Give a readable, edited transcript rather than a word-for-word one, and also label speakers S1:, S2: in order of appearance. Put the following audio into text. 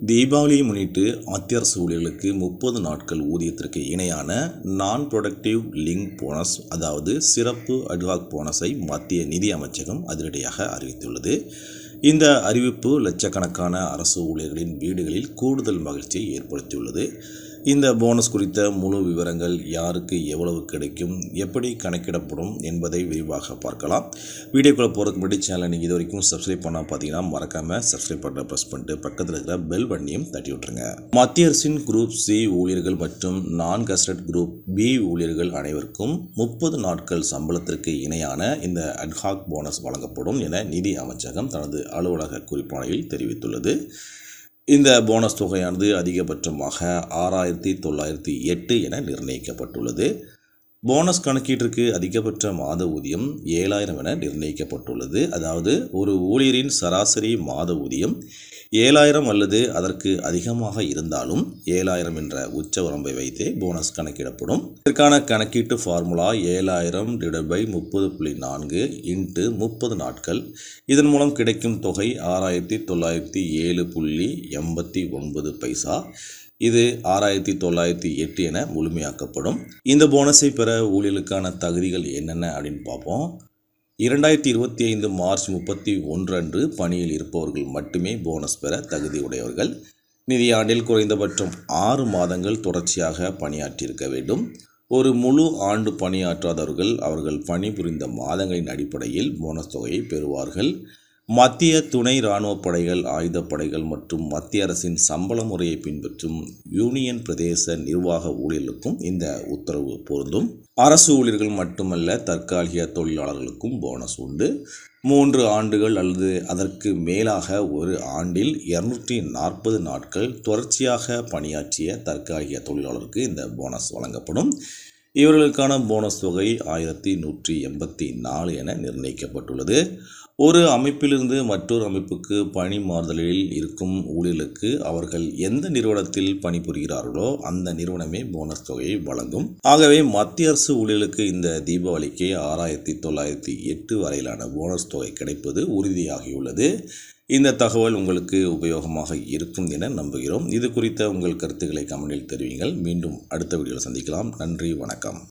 S1: தீபாவளியை முன்னிட்டு மத்திய அரசு ஊழியர்களுக்கு 30 நாட்கள் ஊதியத்திற்கு இணையான நான் ப்ரொடக்டிவ் லிங்க் போனஸ், அதாவது சிறப்பு அட்வாக் போனஸை மத்திய நிதி அமைச்சகம் அதிரடியாக அறிவித்துள்ளது. இந்த அறிவிப்பு லட்சக்கணக்கான அரசு ஊழியர்களின் வீடுகளில் கூடுதல் மகிழ்ச்சியை ஏற்படுத்தியுள்ளது. இந்த போனஸ் குறித்த முழு விவரங்கள், யாருக்கு எவ்வளவு கிடைக்கும், எப்படி கணக்கிடப்படும் என்பதை விரிவாக பார்க்கலாம். வீடியோக்குள்ளே போகிறதுக்கு முன்னாடி சேனலை நீங்கள் இது வரைக்கும் சப்ஸ்கிரைப் பண்ணால் பார்த்தீங்கன்னா மறக்காமல் சப்ஸ்கிரைப் பட்டனை ப்ரெஸ் பண்ணிட்டு பக்கத்தில் இருக்கிற பெல் பட்டனையும் தட்டி விட்டுருங்க. மத்திய அரசின் குரூப் சி ஊழியர்கள் மற்றும் நான் கஸ்டட் குரூப் பி ஊழியர்கள் அனைவருக்கும் 30 நாட்கள் சம்பளத்திற்கு இணையான இந்த அட்ஹாக் போனஸ் வழங்கப்படும் என நிதி அமைச்சகம் தனது அலுவலக குறிப்பாணையில் தெரிவித்துள்ளது. இந்த போனஸ் தொகையானது அதிகபட்சமாக 6,908 என நிர்ணயிக்கப்பட்டுள்ளது. போனஸ் கணக்கீட்டிற்கு அதிகபட்ச மாத ஊதியம் 7,000 என நிர்ணயிக்கப்பட்டுள்ளது. அதாவது ஒரு ஊழியரின் சராசரி மாத ஊதியம் 7,000 அல்லது அதற்கு அதிகமாக இருந்தாலும் 7,000 என்ற உச்ச வரம்பை வைத்தே போனஸ் கணக்கிடப்படும். இதற்கான கணக்கீட்டு ஃபார்முலா 7,000/30.4 × 30 நாட்கள். இதன் மூலம் கிடைக்கும் தொகை 6,907.89 இது 6,908 என முழுமையாக்கப்படும். இந்த போனஸை பெற ஊழியர்களுக்கான தகுதிகள் என்னென்ன அப்படின்னு பார்ப்போம். 2025 மார்ச் 31 அன்று பணியில் இருப்பவர்கள் மட்டுமே போனஸ் பெற தகுதி உடையவர்கள். நிதியாண்டில் குறைந்தபட்சம் 6 மாதங்கள் தொடர்ச்சியாக பணியாற்றியிருக்க வேண்டும். ஒரு முழு ஆண்டு பணியாற்றாதவர்கள் அவர்கள் பணிபுரிந்த மாதங்களின் அடிப்படையில் போனஸ் தொகையை பெறுவார்கள். மத்திய துணை இராணுவ படைகள், ஆயுதப்படைகள் மற்றும் மத்திய அரசின் சம்பள முறையை பின்பற்றும் யூனியன் பிரதேச நிர்வாக ஊழியர்களுக்கும் இந்த உத்தரவு பொருந்தும். அரசு ஊழியர்கள் மட்டுமல்ல, தற்காலிக தொழிலாளர்களுக்கும் போனஸ் உண்டு. 3 ஆண்டுகள் அல்லது அதற்கு மேலாக ஒரு ஆண்டில் 240 நாட்கள் தொடர்ச்சியாக பணியாற்றிய தற்காலிக தொழிலாளருக்கு இந்த போனஸ் வழங்கப்படும். இவர்களுக்கான போனஸ் தொகை 1,184 என நிர்ணயிக்கப்பட்டுள்ளது. ஒரு அமைப்பிலிருந்து மற்றொரு அமைப்புக்கு பணி மாறுதலில் இருக்கும் ஊழியர்களுக்கு அவர்கள் எந்த நிறுவனத்தில் பணிபுரிகிறார்களோ அந்த நிறுவனமே போனஸ் தொகையை வழங்கும். ஆகவே மத்திய அரசு ஊழியர்களுக்கு இந்த தீபாவளிக்கு 6,908 வரையிலான போனஸ் தொகை கிடைப்பது உறுதியாகியுள்ளது. இந்த தகவல் உங்களுக்கு உபயோகமாக இருக்கும் என நம்புகிறோம். இது குறித்த உங்கள் கருத்துக்களை கமெண்டில் தெரிவிங்கள். மீண்டும் அடுத்த வீடியோவில் சந்திக்கலாம். நன்றி, வணக்கம்.